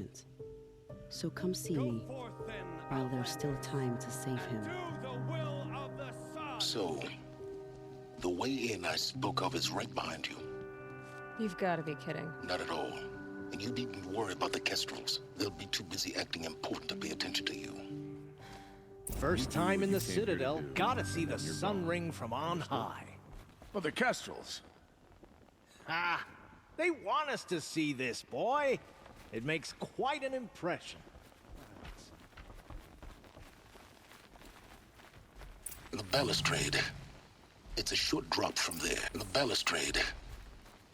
present. So come see me while there's still time to save him. So, the way in I spoke of is right behind you. You've got to be kidding. Not at all. And you needn't worry about the Kestrels. They'll be too busy acting important to pay attention to you. First time in the Citadel, gotta see the sun ring from on high. Well, the Kestrels. Ah, they want us to see this, boy. It makes quite an impression. The balustrade. It's a short drop from there. The balustrade.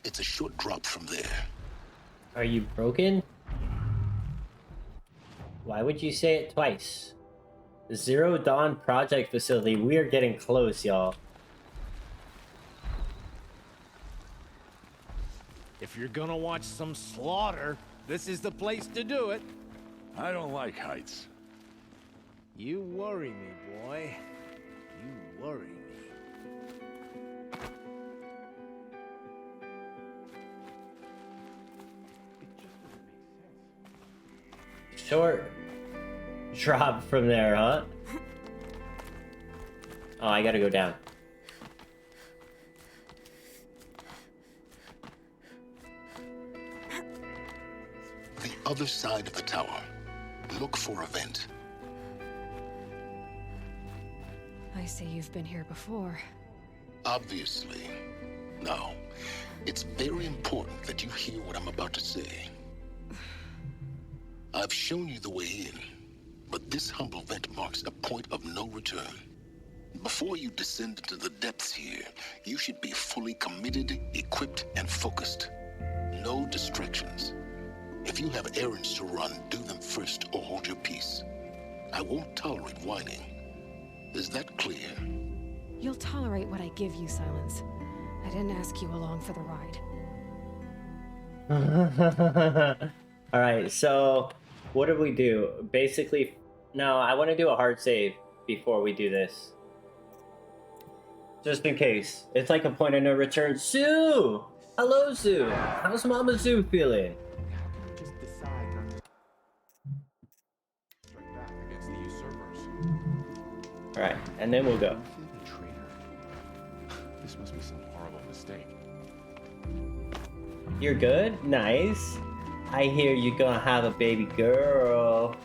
It's a short drop from there. Are you broken? Why would you say it twice? The Zero Dawn Project Facility. We are getting close, y'all. If you're gonna watch some slaughter, this is the place to do it. I don't like heights. You worry me, boy. You worry me. Short drop from there, huh? Oh, I gotta go down. The other side of the tower. Look for a vent. I see you've been here before. Obviously. Now, it's very important that you hear what I'm about to say. I've shown you the way in, but this humble vent marks a point of no return. Before you descend into the depths here, you should be fully committed, equipped, and focused. No distractions. If you have errands to run, do them first or hold your peace. I won't tolerate whining. Is that clear? You'll tolerate what I give you, Silence. I didn't ask you along for the ride. Alright, so what do we do? Basically, no, I want to do a hard save before we do this. Just in case. It's like a point of no return. Sue! Hello, Sue! How's Mama Sue feeling? Just decide not to strike back against the usurpers. Alright, and then we'll go. The traitor. This must be some horrible mistake. You're good? Nice. I hear you're gonna have a baby girl.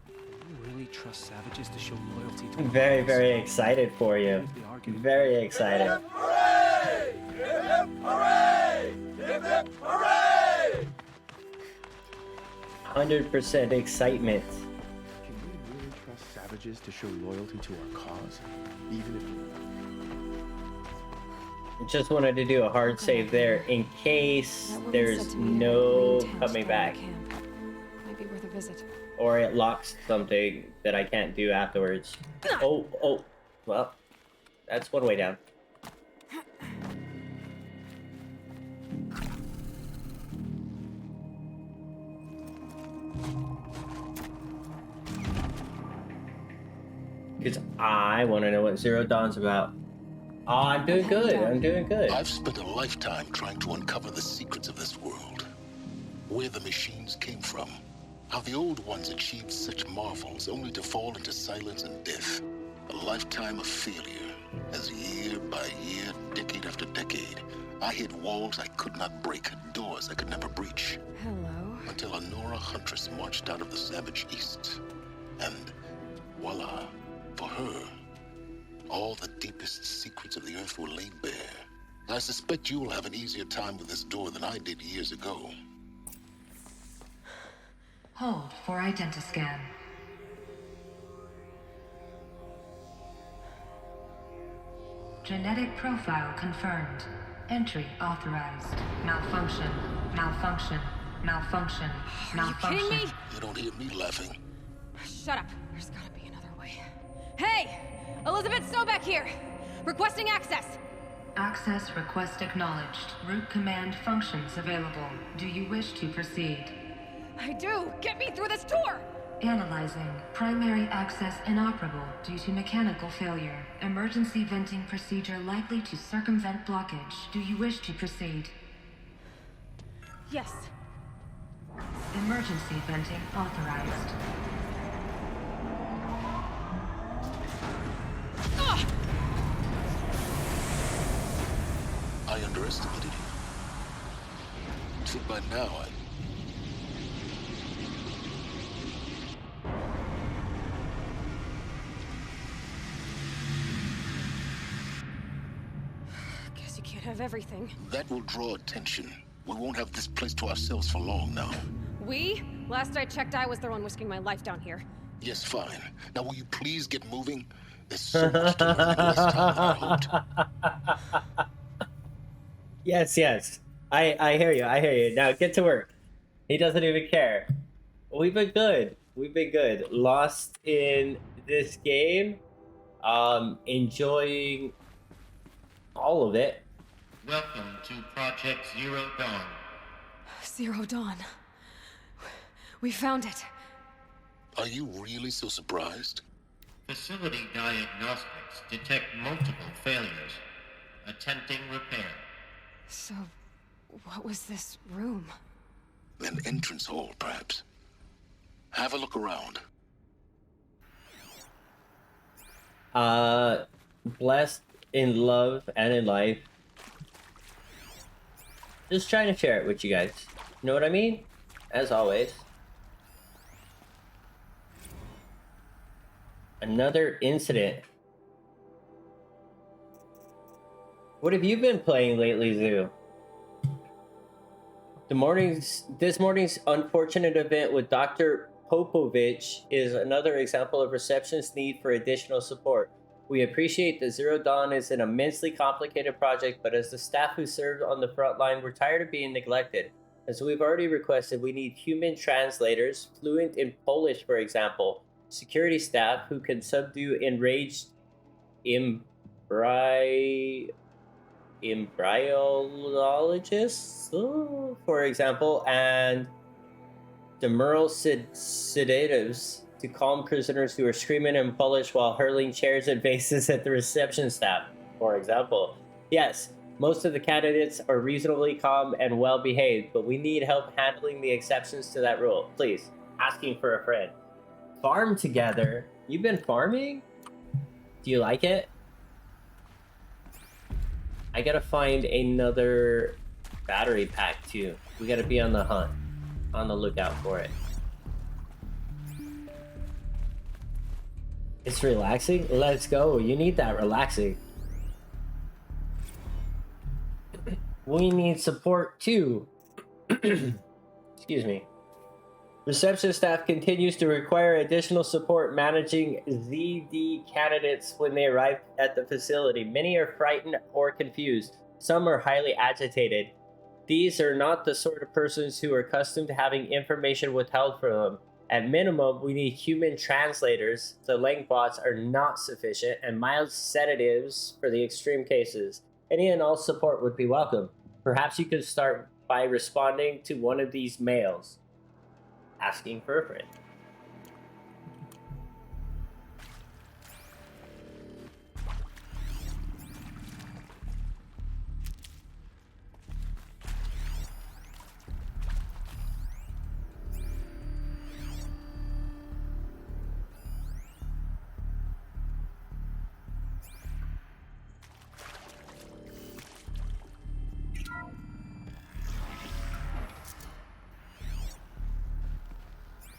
You really trust savages to show loyalty to I'm very, very excited for you. Very excited. Hooray! Hip hip hooray! Hip hip hooray! 100% excitement. Can we really trust savages to show loyalty to our cause? Even if Just wanted to do a hard save there in case That woman there's said to me no that coming back. camp. Might be worth a visit. Or it locks something that I can't do afterwards. Oh, well, that's one way down. Because I want to know what Zero Dawn's about. Oh, I'm doing good. I'm doing good. I've spent a lifetime trying to uncover the secrets of this world. Where the machines came from. How the old ones achieved such marvels only to fall into silence and death. A lifetime of failure, as year by year, decade after decade, I hit walls I could not break, doors I could never breach. Hello. Until a Nora huntress marched out of the savage east. And voila, for her, all the deepest secrets of the earth were laid bare. I suspect you'll have an easier time with this door than I did years ago. Hold for identiscan. Genetic profile confirmed. Entry authorized. Malfunction. Malfunction. Malfunction. Malfunction. Kidding me? You don't hear me laughing. Shut up. There's gotta be another way. Hey! Elizabeth Sobeck here! Requesting access! Access request acknowledged. Root command functions available. Do you wish to proceed? I do! Get me through this door! Analyzing. Primary access inoperable due to mechanical failure. Emergency venting procedure likely to circumvent blockage. Do you wish to proceed? Yes. Emergency venting authorized. I underestimated you. So by now, Guess you can't have everything. that will draw attention. We won't have this place to ourselves for long now. We? Last I checked, I was the one risking my life down here. Yes, fine. Now will you please get moving? There's so much to learn in less time than I hoped. Yes. I hear you. Now get to work. He doesn't even care. We've been good. Lost in this game. Enjoying all of it. Welcome to Project Zero Dawn. Zero Dawn. We found it. Are you really so surprised? Facility diagnostics detect multiple failures. Attempting repair. So, what was this room? An entrance hall, perhaps. Have a look around. Blessed in love and in life. Just trying to share it with you guys. You know what I mean? As always. Another incident. What have you been playing lately, Zoo? This morning's unfortunate event with Dr. Popovich is another example of Reception's need for additional support. We appreciate that Zero Dawn is an immensely complicated project, but as the staff who served on the front line, we're tired of being neglected. As we've already requested, we need human translators, fluent in Polish, for example, security staff who can subdue enraged embryologists, for example, and demurral sedatives to calm prisoners who are screaming in Polish while hurling chairs and vases at the reception staff, for example. Yes, most of the candidates are reasonably calm and well behaved, but we need help handling the exceptions to that rule. Please, asking for a friend. Farm together. You've been farming? Do you like it? I gotta find another battery pack too. We gotta be on the hunt, on the lookout for it. It's relaxing? Let's go. You need that relaxing. We need support too. Excuse me. Reception staff continues to require additional support managing ZD candidates when they arrive at the facility. Many are frightened or confused. Some are highly agitated. These are not the sort of persons who are accustomed to having information withheld from them. At minimum, we need human translators. The Langbots are not sufficient, and mild sedatives for the extreme cases. Any and all support would be welcome. Perhaps you could start by responding to one of these mails. Asking for a friend.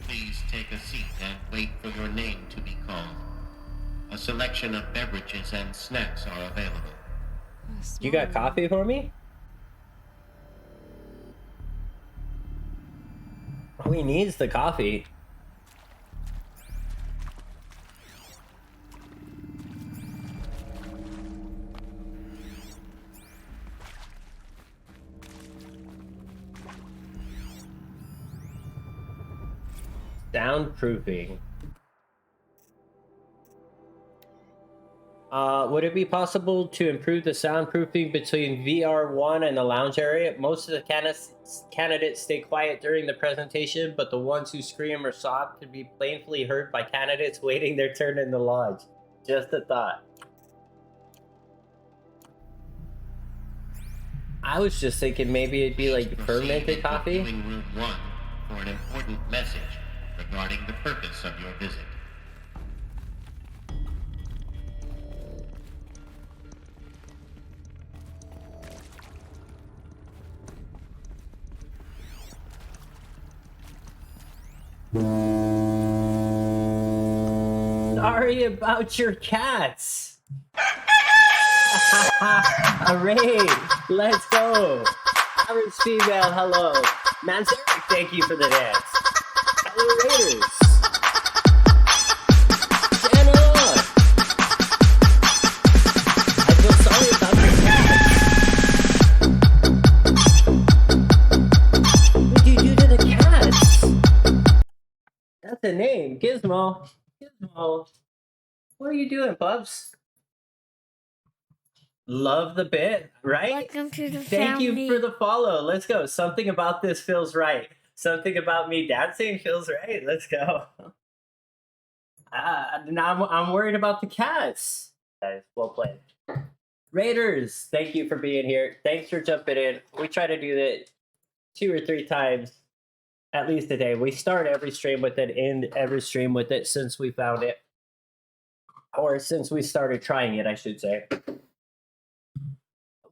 Please take a seat and wait for your name to be called. A selection of beverages and snacks are available. You got coffee for me? He needs the coffee. Soundproofing. Would it be possible to improve the soundproofing between VR1 and the lounge area? Most of the candidates stay quiet during the presentation, but the ones who scream or sob could be plainly heard by candidates waiting their turn in the lodge. Just a thought. I was just thinking maybe it'd be like fermented coffee. Room 1 for an important message regarding the purpose of your visit. Sorry about your cats. Hooray! Let's go. Average female, hello. Manzeric, thank you for the dance. Hello, Raiders. Jenna! I feel sorry about your cats. What did you do to the cats? That's a name, Gizmo. Gizmo. What are you doing, pups? Love the bit, right? Welcome to the Thank family. you for the follow. Let's go. Something about this feels right. Something about me dancing feels right. Let's go. Now I'm worried about the cats. Guys, well played. Raiders, thank you for being here. Thanks for jumping in. We try to do that 2 or 3 times at least a day. We start every stream with it, end every stream with it since we found it. Or since we started trying it, I should say.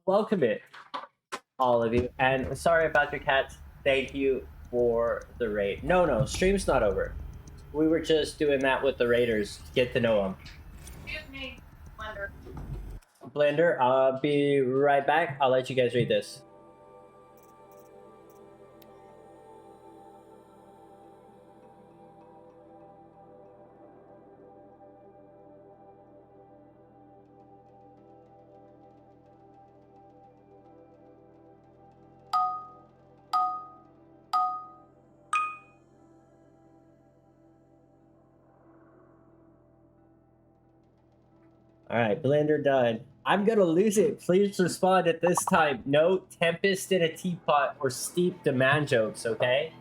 Welcome it, all of you. And sorry about your cats. Thank you for the raid. No, stream's not over. We were just doing that with the Raiders. Get to know them. Excuse me, Blender. Blender, I'll be right back. I'll let you guys read this. All right, Blender done. I'm gonna lose it. Please respond at this time. No Tempest in a teapot or steep demand jokes, okay?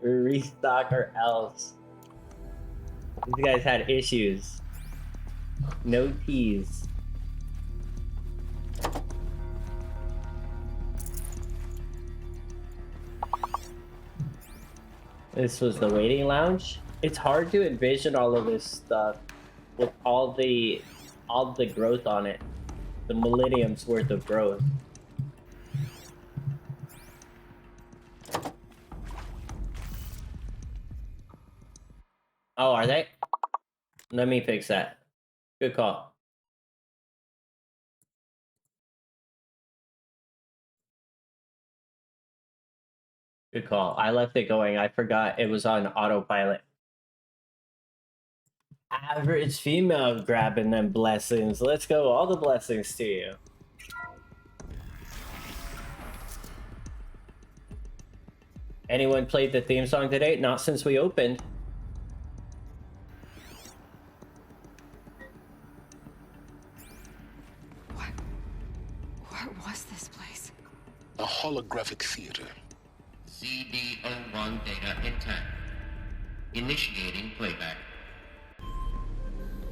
Restock or else. These guys had issues. No teas. This was the waiting lounge. It's hard to envision all of this stuff with all the growth on it. The millennium's worth of growth. Oh, are they? Let me fix that. Good call. Good call. I left it going. I forgot it was on autopilot. Average female grabbing them blessings. Let's go. All the blessings to you. Anyone played the theme song today? Not since we opened. What was this place? A holographic theater. CD01 data intact. Initiating playback.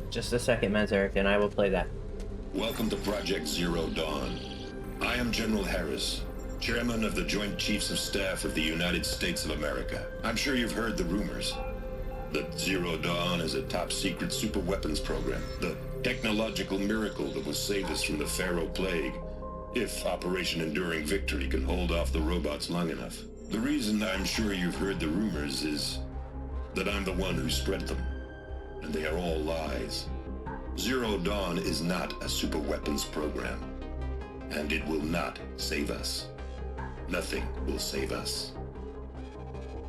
Just a second, Manzeric, and I will play that. Welcome to Project Zero Dawn. I am General Harris, Chairman of the Joint Chiefs of Staff of the United States of America. I'm sure you've heard the rumors that Zero Dawn is a top-secret superweapons program, the technological miracle that will save us from the Pharaoh Plague, if Operation Enduring Victory can hold off the robots long enough. The reason I'm sure you've heard the rumors is that I'm the one who spread them, and they are all lies. Zero Dawn is not a superweapons program, and it will not save us. Nothing will save us.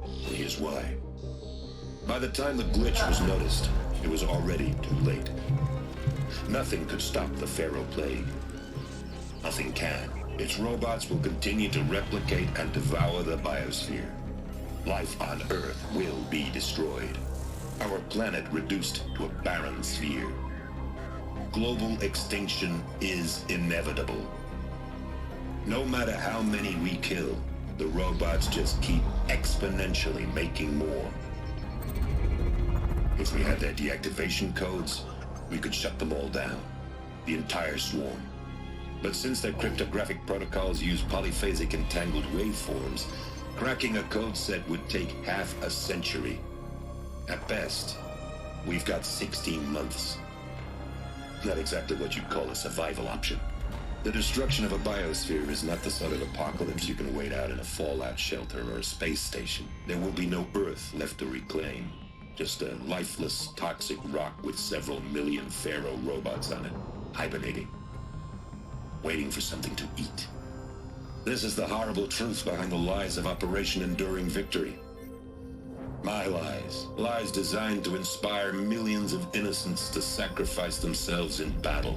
And here's why. By the time the glitch was noticed, it was already too late. Nothing could stop the Pharaoh Plague. Nothing can. Its robots will continue to replicate and devour the biosphere. Life on Earth will be destroyed. Our planet reduced to a barren sphere. Global extinction is inevitable. No matter how many we kill, the robots just keep exponentially making more. If we had their deactivation codes, we could shut them all down. The entire swarm. But since their cryptographic protocols use polyphasic entangled waveforms, cracking a code set would take half a century. At best, we've got 16 months. Not exactly what you'd call a survival option. The destruction of a biosphere is not the sort of apocalypse you can wait out in a fallout shelter or a space station. There will be no Earth left to reclaim. Just a lifeless, toxic rock with several million Pharaoh robots on it, hibernating. Waiting for something to eat. This is the horrible truth behind the lies of Operation Enduring Victory. My lies. Lies designed to inspire millions of innocents to sacrifice themselves in battle.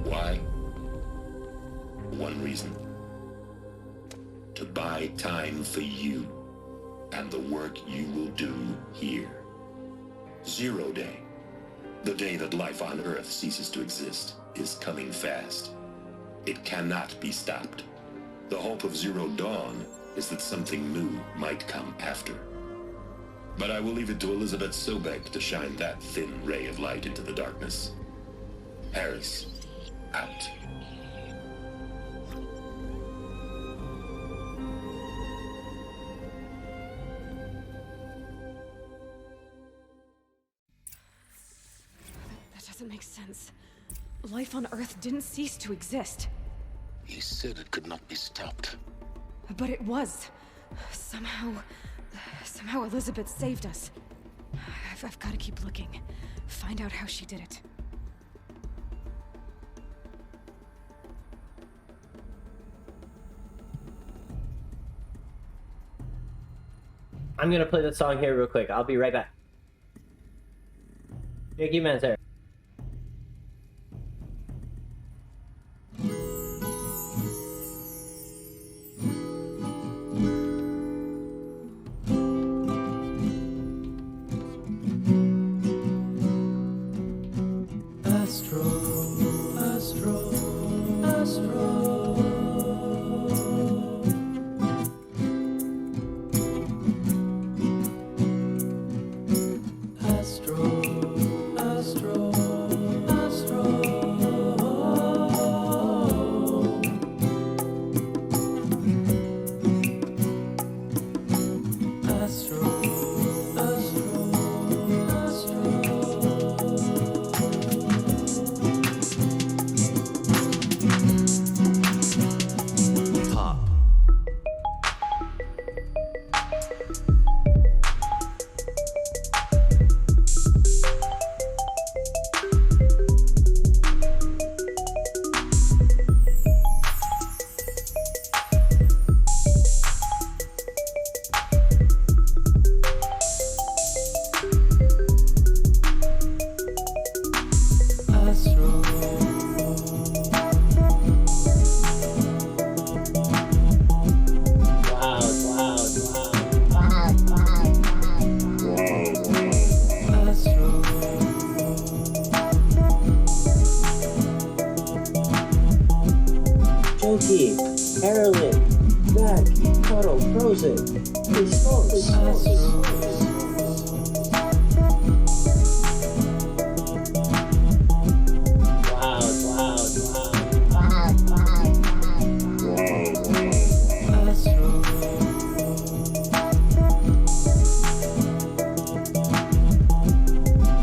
Why? One reason. To buy time for you and the work you will do here. Zero Day. The day that life on Earth ceases to exist is coming fast. It cannot be stopped. The hope of Zero Dawn is that something new might come after. But I will leave it to Elizabeth Sobek to shine that thin ray of light into the darkness. Harris, out. That doesn't make sense. Life on Earth didn't cease to exist. He said it could not be stopped. But it was. Somehow Elizabeth saved us. I've got to keep looking. Find out how she did it. I'm gonna play the song here real quick. I'll be right back. Thank you, man, sir.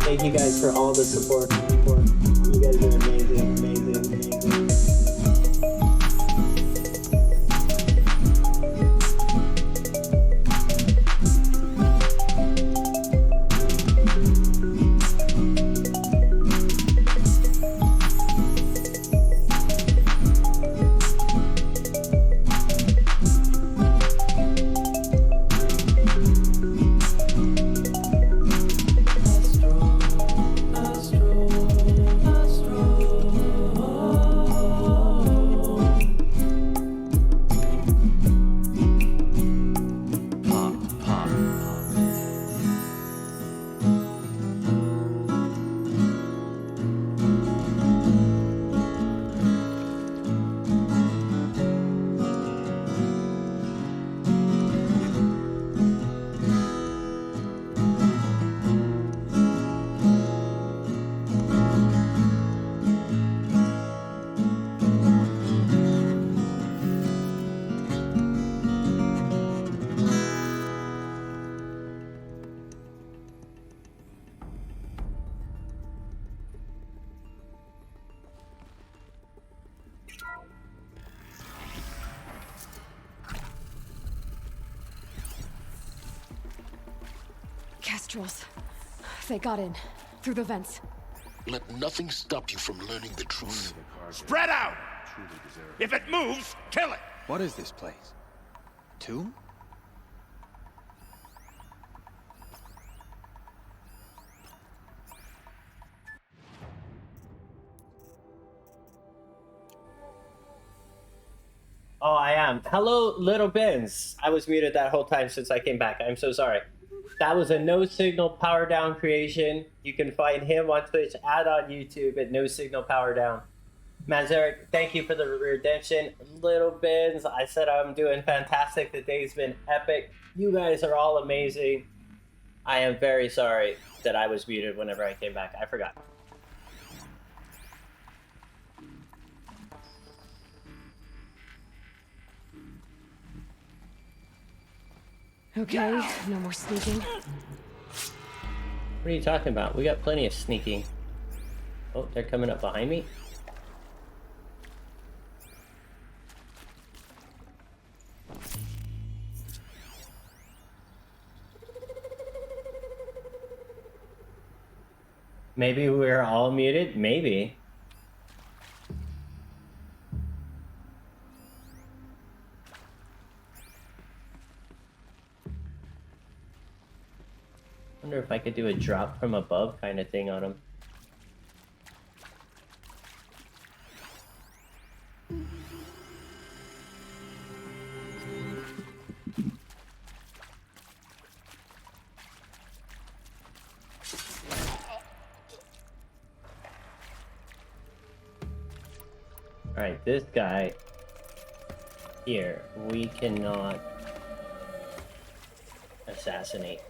Thank you guys for all the support. You guys are amazing, amazing, amazing. Astro. Kestrels. They got in. Through the vents. Let nothing stop you from learning the truth. Spread out! If it moves, kill it! What is this place? Tomb? Oh, I am. Hello, Little Benz. I was muted that whole time since I came back. I'm so sorry. That was a No Signal Power Down creation. You can find him on Twitch and on YouTube at No Signal Power Down. Mazeric, thank you for the redemption. Little Benz, I said I'm doing fantastic. The day's been epic. You guys are all amazing. I am very sorry that I was muted whenever I came back. I forgot. Okay, no more sneaking. What are you talking about? We got plenty of sneaking. Oh, they're coming up behind me? Maybe we're all muted? Maybe. Wonder if I could do a drop from above kind of thing on him. Alright, this guy here, we cannot assassinate.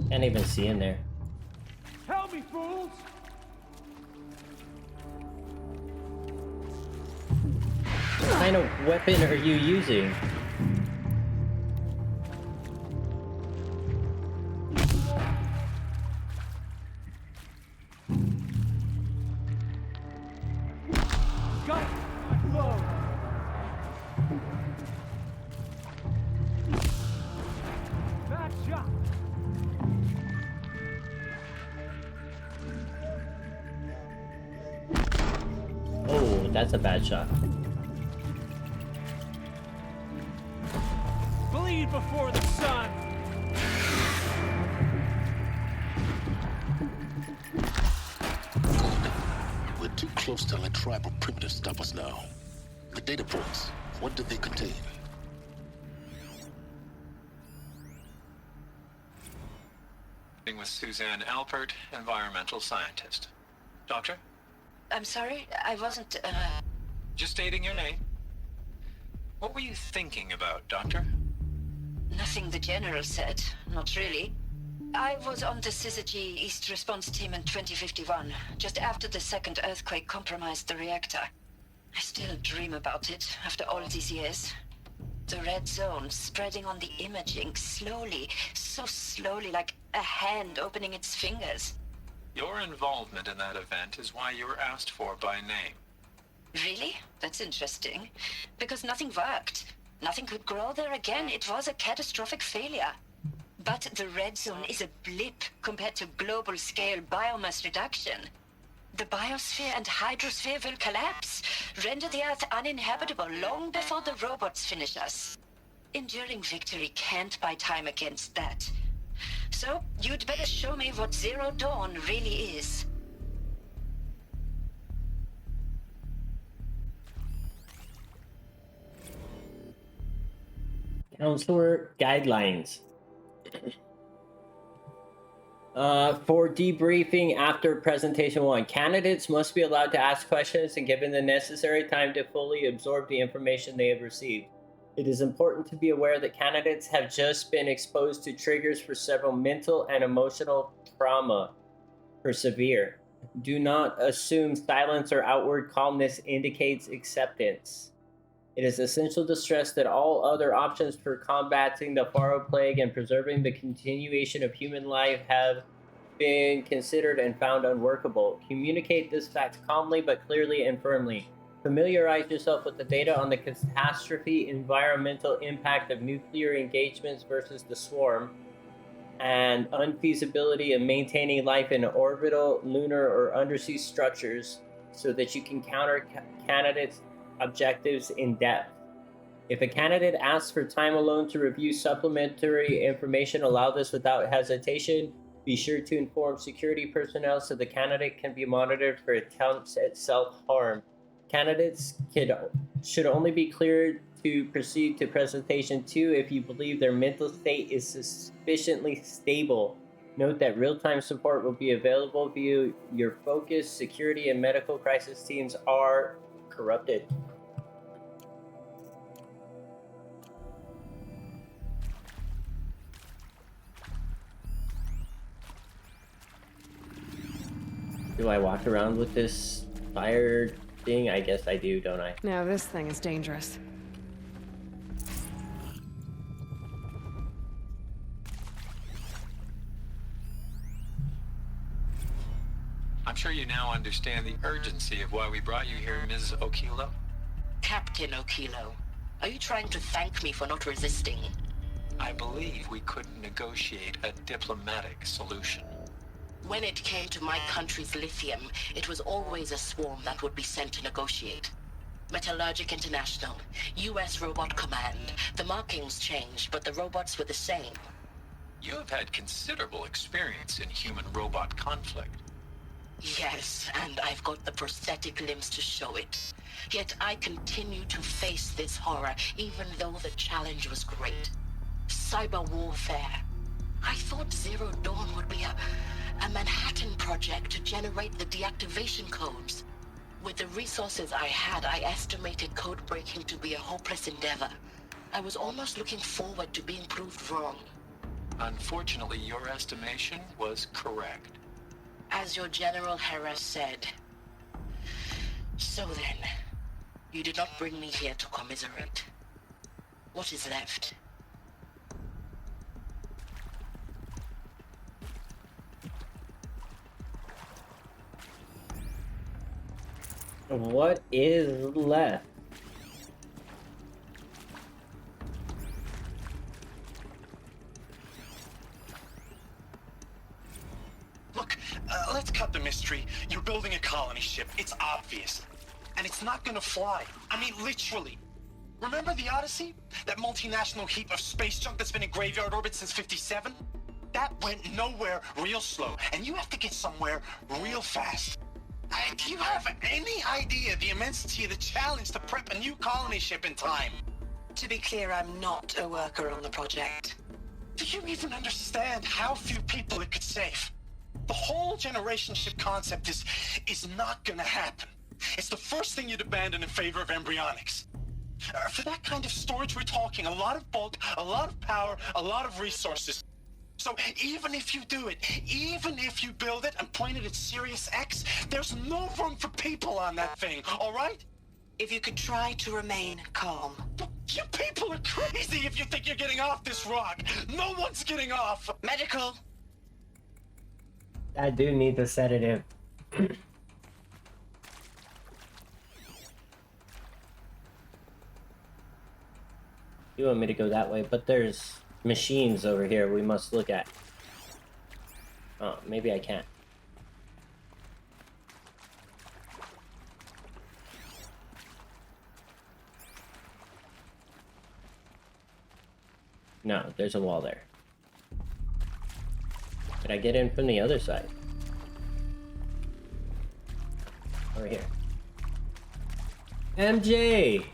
Can't even see in there. Help me, fools! What kind of weapon are you using? Oh, that's a bad shot. Bleed before the sun! Good. We're too close to let tribal primitives stop us now. The data points, what do they contain? With Suzanne Alpert, environmental scientist. Doctor? I'm sorry, I wasn't, Just stating your name. What were you thinking about, Doctor? Nothing the General said. Not really. I was on the Syzygy East Response Team in 2051, just after the second earthquake compromised the reactor. I still dream about it, after all these years. The red zone spreading on the imaging, slowly, so slowly, like a hand opening its fingers. Your involvement in that event is why you were asked for by name. Really? That's interesting. Because nothing worked. Nothing could grow there again. It was a catastrophic failure. But the red zone is a blip compared to global-scale biomass reduction. The biosphere and hydrosphere will collapse, render the Earth uninhabitable long before the robots finish us. Enduring victory can't buy time against that. So, you'd better show me what Zero Dawn really is. Counselor guidelines. For debriefing after presentation 1, candidates must be allowed to ask questions and given the necessary time to fully absorb the information they have received. It is important to be aware that candidates have just been exposed to triggers for several mental and emotional trauma for severe. Do not assume silence or outward calmness indicates acceptance. It is essential to stress that all other options for combating the Faro Plague and preserving the continuation of human life have been considered and found unworkable. Communicate this fact calmly but clearly and firmly. Familiarize yourself with the data on the catastrophe environmental impact of nuclear engagements versus the swarm, and unfeasibility of maintaining life in orbital, lunar, or undersea structures so that you can counter candidates' objectives in depth. If a candidate asks for time alone to review supplementary information, allow this without hesitation. Be sure to inform security personnel so the candidate can be monitored for attempts at self-harm. Candidates should only be cleared to proceed to presentation 2 if you believe their mental state is sufficiently stable. Note that real-time support will be available via your focus, security, and medical crisis teams are corrupted. Do I walk around with this fire thing? I guess I do, don't I? Now this thing is dangerous. I'm sure you now understand the urgency of why we brought you here, Ms. Okilo. Captain Okilo, are you trying to thank me for not resisting? I believe we couldn't negotiate a diplomatic solution. When it came to my country's lithium, it was always a swarm that would be sent to negotiate. Metallurgic International, US Robot Command. The markings changed, but the robots were the same. You have had considerable experience in human-robot conflict. Yes, and I've got the prosthetic limbs to show it. Yet I continue to face this horror, even though the challenge was great. Cyber warfare. I thought Zero Dawn would be a Manhattan project to generate the deactivation codes. With the resources I had, I estimated code breaking to be a hopeless endeavor. I was almost looking forward to being proved wrong. Unfortunately, your estimation was correct. As your General Hera said. So then, you did not bring me here to commiserate. What is left? What is left? Look, let's cut the mystery. You're building a colony ship. It's obvious. And it's not gonna fly. I mean, literally. Remember the Odyssey? That multinational heap of space junk that's been in graveyard orbit since '57? That went nowhere real slow. And you have to get somewhere real fast. Do you have any idea the immensity of the challenge to prep a new colony ship in time? To be clear, I'm not a worker on the project. Do you even understand how few people it could save? The whole generation ship concept is not gonna happen. It's the first thing you'd abandon in favor of embryonics. For that kind of storage, we're talking a lot of bulk, a lot of power, a lot of resources. So even if you do it, even if you build it and point it at Sirius X, there's no room for people on that thing, all right? If you could try to remain calm. You people are crazy if you think you're getting off this rock. No one's getting off. Medical. I do need the sedative. You want me to go that way, but there's machines over here we must look at. Oh, maybe I can't. No, there's a wall there. Did I get in from the other side? Over here. MJ!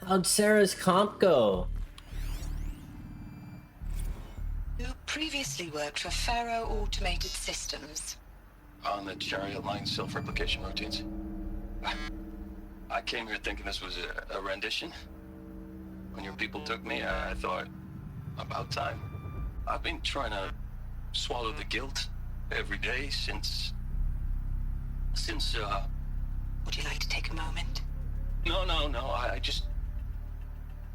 How'd Sarah's comp go? You previously worked for Faro Automated Systems. On the Chariot Line self-replication routines. I came here thinking this was a rendition. When your people took me, I thought, about time. I've been trying to swallow the guilt every day since... Would you like to take a moment? No,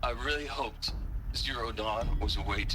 I really hoped Zero Dawn was a way to